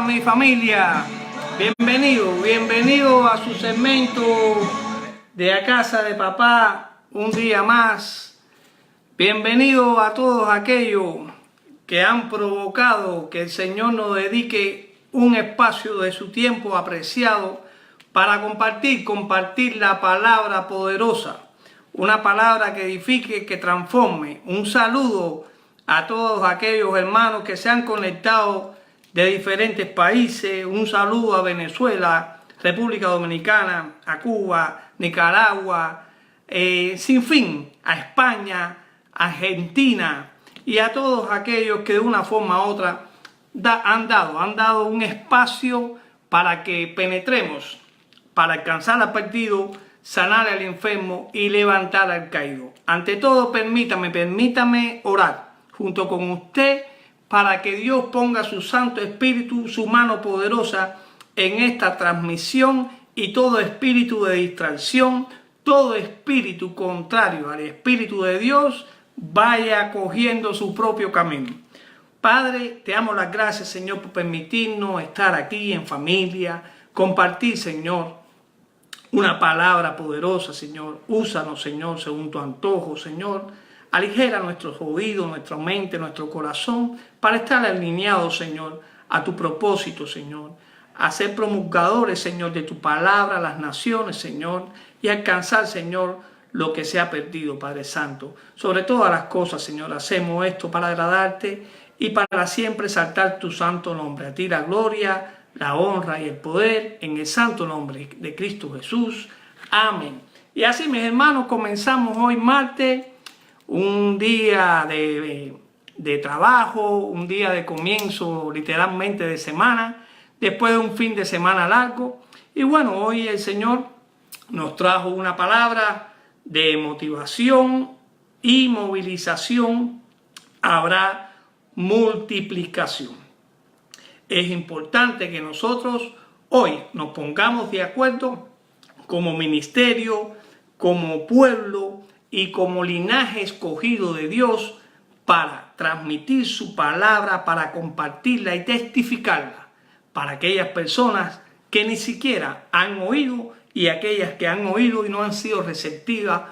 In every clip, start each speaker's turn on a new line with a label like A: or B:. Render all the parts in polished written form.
A: mi familia, bienvenido a su segmento de A Casa de Papá, un día más. Bienvenido a todos aquellos que han provocado que el Señor nos dedique un espacio de su tiempo apreciado para compartir la palabra poderosa, una palabra que edifique, que transforme. Un saludo a todos aquellos hermanos que se han conectado de diferentes países. Un saludo a Venezuela, República Dominicana, a Cuba, Nicaragua, sin fin, a España, Argentina y a todos aquellos que de una forma u otra han dado un espacio para que penetremos, para alcanzar al perdido, sanar al enfermo y levantar al caído. Ante todo, permítame orar junto con usted para que Dios ponga su Santo Espíritu, su mano poderosa en esta transmisión, y todo espíritu de distracción, todo espíritu contrario al Espíritu de Dios vaya cogiendo su propio camino. Padre, te damos las gracias, Señor, por permitirnos estar aquí en familia, compartir, Señor, una palabra poderosa, Señor. Úsanos, Señor, según tu antojo, Señor. Aligera nuestros oídos, nuestra mente, nuestro corazón, para estar alineados, Señor, a tu propósito, Señor. A ser promulgadores, Señor, de tu palabra a las naciones, Señor, y alcanzar, Señor, lo que se ha perdido, Padre Santo. Sobre todas las cosas, Señor, hacemos esto para agradarte y para siempre exaltar tu santo nombre. A ti la gloria, la honra y el poder, en el santo nombre de Cristo Jesús. Amén. Y así, mis hermanos, comenzamos hoy martes, un día de trabajo, un día de comienzo literalmente de semana, después de un fin de semana largo. Y bueno, hoy el Señor nos trajo una palabra de motivación y movilización. Habrá multiplicación. Es importante que nosotros hoy nos pongamos de acuerdo como ministerio, como pueblo y como linaje escogido de Dios para transmitir su palabra, para compartirla y testificarla para aquellas personas que ni siquiera han oído y aquellas que han oído y no han sido receptivas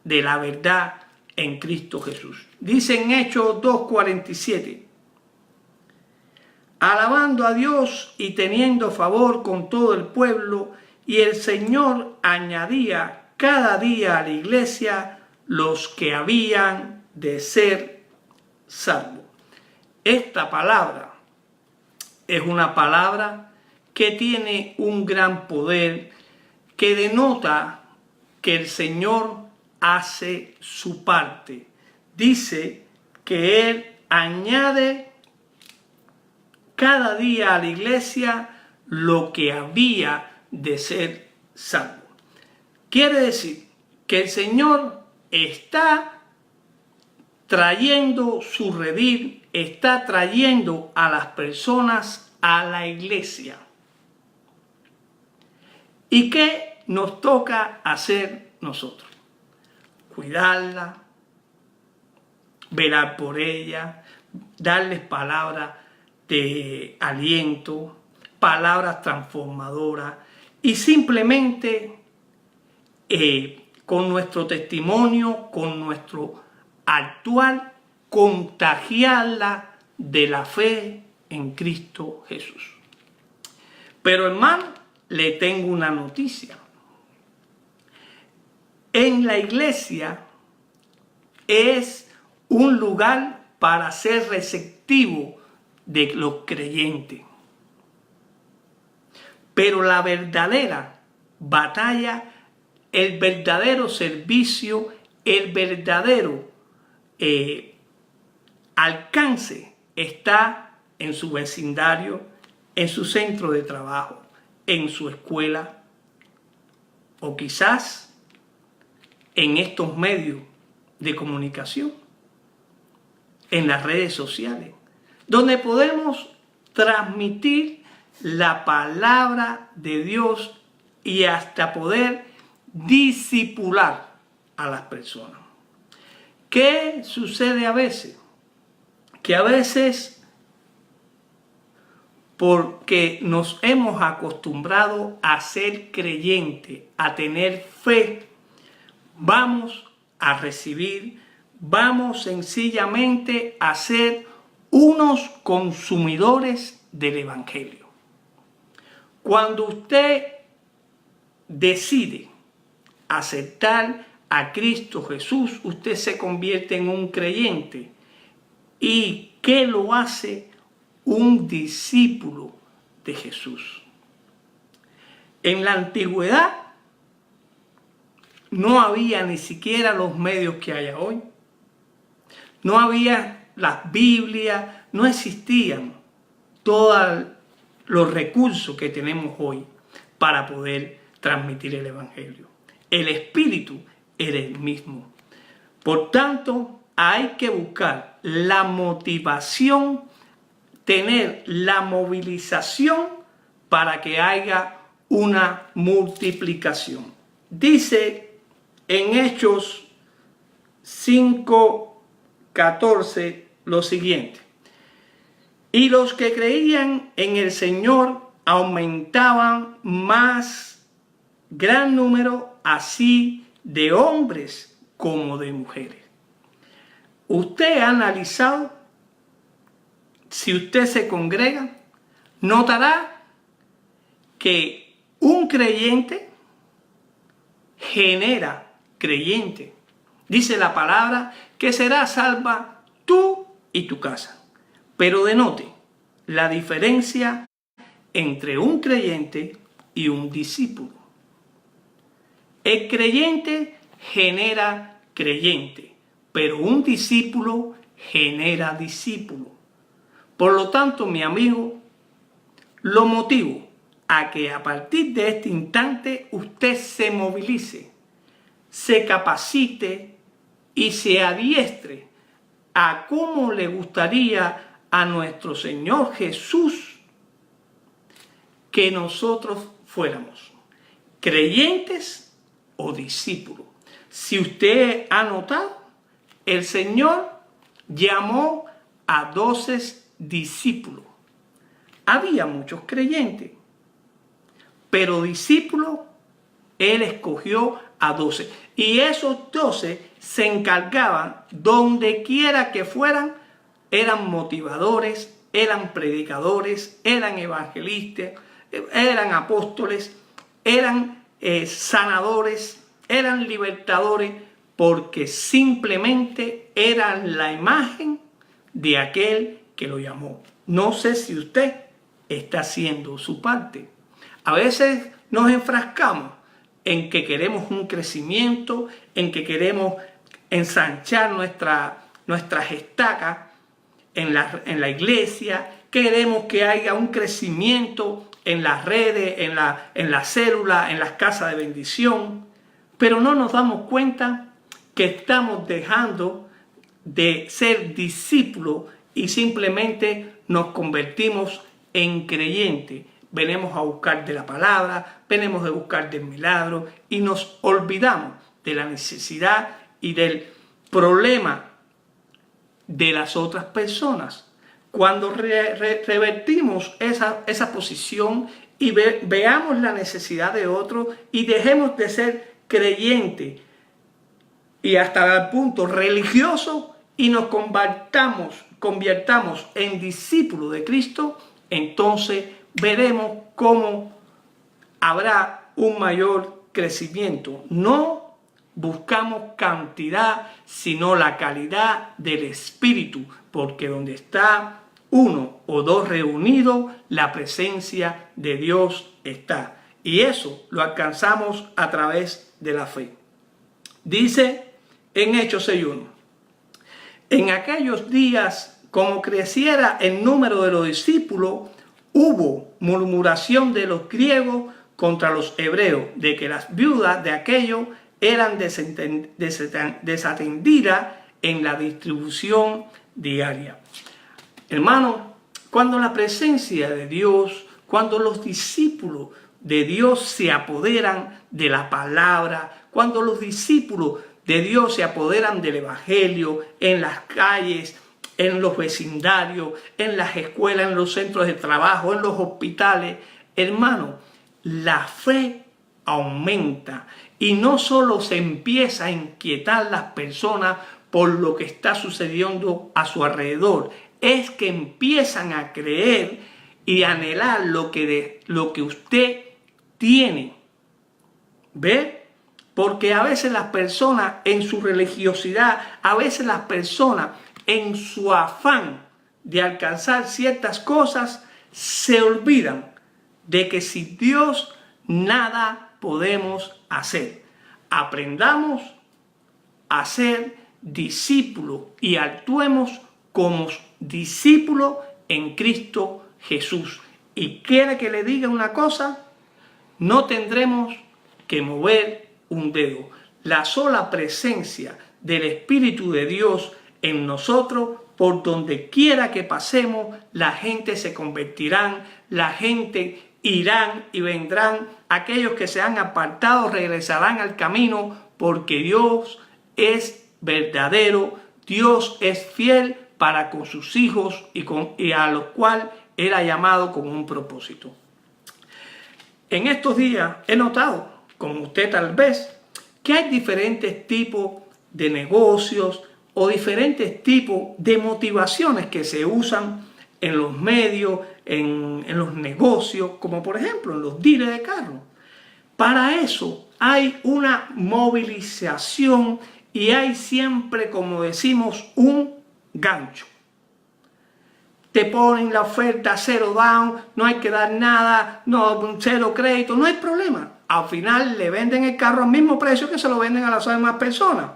A: de la verdad en Cristo Jesús. Dice en Hechos 2:47: alabando a Dios y teniendo favor con todo el pueblo, y el Señor añadía cada día a la iglesia los que habían de ser salvos. Esta palabra es una palabra que tiene un gran poder, que denota que el Señor hace su parte. Dice que Él añade cada día a la iglesia lo que había de ser salvo. Quiere decir que el Señor está trayendo su redil, está trayendo a las personas a la iglesia. ¿Y qué nos toca hacer nosotros? Cuidarla, velar por ella, darles palabras de aliento, palabras transformadoras, y simplemente con nuestro testimonio, con nuestro actuar, contagiarla de la fe en Cristo Jesús. Pero hermano, le tengo una noticia. En la iglesia es un lugar para ser receptivo de los creyentes. Pero la verdadera batalla, el verdadero servicio, el verdadero alcance está en su vecindario, en su centro de trabajo, en su escuela, o quizás en estos medios de comunicación, en las redes sociales, donde podemos transmitir la palabra de Dios y hasta poder discipular a las personas. ¿Qué sucede a veces? Que a veces porque nos hemos acostumbrado a ser creyentes, a tener fe, vamos a recibir, vamos sencillamente a ser unos consumidores del Evangelio. Cuando usted decide aceptar a Cristo Jesús, usted se convierte en un creyente. ¿Y qué lo hace? Un discípulo de Jesús. En la antigüedad no había ni siquiera los medios que hay hoy. No había las Biblias, no existían todos los recursos que tenemos hoy para poder transmitir el Evangelio. El Espíritu era el mismo. Por tanto, hay que buscar la motivación, tener la movilización para que haya una multiplicación. Dice en Hechos 5:14 lo siguiente: y los que creían en el Señor aumentaban más gran número, así de hombres como de mujeres. Usted ha analizado, si usted se congrega, notará que un creyente genera creyente. Dice la palabra que será salva tú y tu casa. Pero denote la diferencia entre un creyente y un discípulo. El creyente genera creyente, pero un discípulo genera discípulo. Por lo tanto, mi amigo, lo motivo a que a partir de este instante usted se movilice, se capacite y se adiestre a cómo le gustaría a nuestro Señor Jesús que nosotros fuéramos, creyentes o discípulos. Si usted ha notado, el Señor llamó a 12 discípulos. Había muchos creyentes, pero discípulos, Él escogió a 12. Y esos 12 se encargaban, donde quiera que fueran, eran motivadores, eran predicadores, eran evangelistas, eran apóstoles, eran sanadores, eran libertadores, porque simplemente eran la imagen de aquel que lo llamó. No sé si usted está haciendo su parte. A veces nos enfrascamos en que queremos un crecimiento, en que queremos ensanchar nuestras estacas en la iglesia, queremos que haya un crecimiento en las redes, en las células, en las casas de bendición, pero no nos damos cuenta que estamos dejando de ser discípulos y simplemente nos convertimos en creyentes. Venimos a buscar de la palabra, venimos a buscar del milagro y nos olvidamos de la necesidad y del problema de las otras personas. Cuando revertimos esa posición y veamos la necesidad de otro y dejemos de ser creyentes y hasta el punto religioso y nos convirtamos en discípulos de Cristo, entonces veremos cómo habrá un mayor crecimiento. No buscamos cantidad, sino la calidad del Espíritu, porque donde está uno o dos reunidos, la presencia de Dios está. Y eso lo alcanzamos a través de la fe. Dice en Hechos 6:1: en aquellos días, como creciera el número de los discípulos, hubo murmuración de los griegos contra los hebreos, de que las viudas de aquellos eran desatendidas en la distribución diaria. Hermano, cuando la presencia de Dios, cuando los discípulos de Dios se apoderan de la palabra, cuando los discípulos de Dios se apoderan del evangelio en las calles, en los vecindarios, en las escuelas, en los centros de trabajo, en los hospitales. Hermano, la fe aumenta y no solo se empieza a inquietar las personas por lo que está sucediendo a su alrededor, es que empiezan a creer y anhelar lo que usted tiene. ¿Ve? Porque a veces las personas en su religiosidad, a veces las personas en su afán de alcanzar ciertas cosas, se olvidan de que sin Dios nada podemos hacer. Aprendamos a ser discípulos y actuemos como discípulos en Cristo Jesús. Y quiere que le diga una cosa, no tendremos que mover un dedo. La sola presencia del Espíritu de Dios en nosotros, por donde quiera que pasemos, la gente se convertirán, la gente irán y vendrán, aquellos que se han apartado regresarán al camino, porque Dios es verdadero, Dios es fiel para con sus hijos y a los cuales Él ha llamado con un propósito. En estos días he notado, como usted tal vez, que hay diferentes tipos de negocios o diferentes tipos de motivaciones que se usan en los medios, en los negocios, como por ejemplo en los dealers de carros. Para eso hay una movilización y hay siempre, como decimos, un gancho. Te ponen la oferta cero down, no hay que dar nada, no, cero crédito, no hay problema. Al final le venden el carro al mismo precio que se lo venden a las demás personas.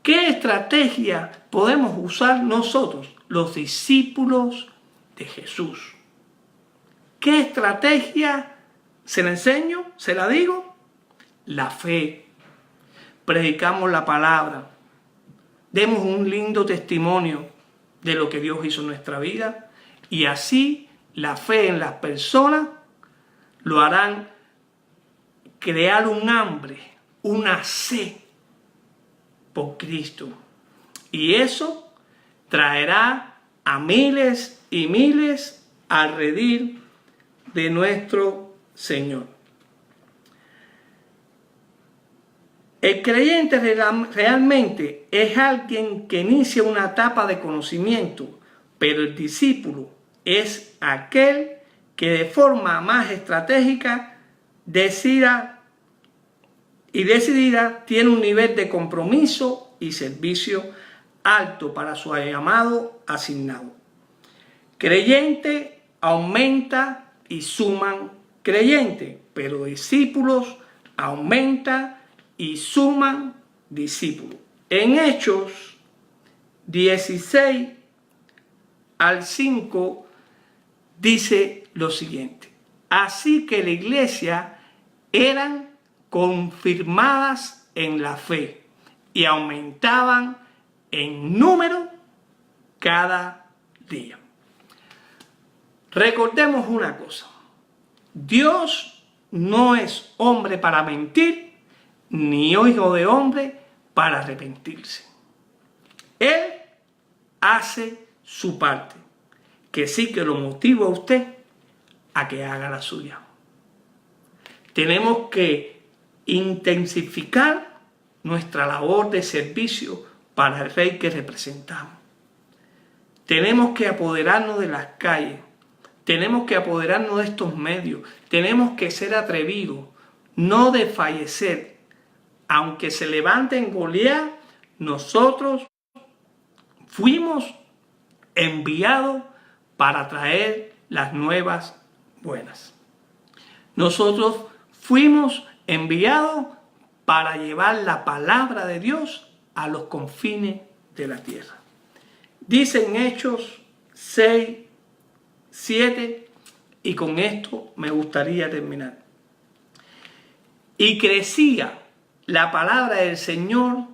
A: ¿Qué estrategia podemos usar nosotros, los discípulos de Jesús? ¿Qué estrategia se la enseño? ¿Se la digo? La fe. Predicamos la palabra. Demos un lindo testimonio de lo que Dios hizo en nuestra vida. Y así la fe en las personas lo harán crear un hambre, una sed por Cristo. Y eso traerá a miles y miles al redil de nuestro Señor. El creyente realmente es alguien que inicia una etapa de conocimiento, pero el discípulo es aquel que de forma más estratégica decidida tiene un nivel de compromiso y servicio alto para su llamado asignado. Creyente aumenta y suman creyentes, pero discípulos aumenta y suman discípulos. En Hechos 16 al 5 dice lo siguiente: así que la iglesia eran confirmadas en la fe y aumentaban en número cada día. Recordemos una cosa: Dios no es hombre para mentir, ni hijo de hombre para arrepentirse. Él hace su parte, que sí que lo motiva a usted a que haga la suya. Tenemos que intensificar nuestra labor de servicio para el Rey que representamos. Tenemos que apoderarnos de las calles, tenemos que apoderarnos de estos medios, tenemos que ser atrevidos, no desfallecer. Aunque se levanten Goliat, nosotros fuimos enviados para traer las nuevas buenas. Nosotros fuimos enviados para llevar la palabra de Dios a los confines de la tierra. Dice en Hechos 6, 7, y con esto me gustaría terminar. Y crecía la palabra del Señor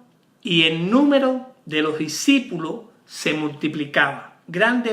A: y el número de los discípulos se multiplicaba. Grande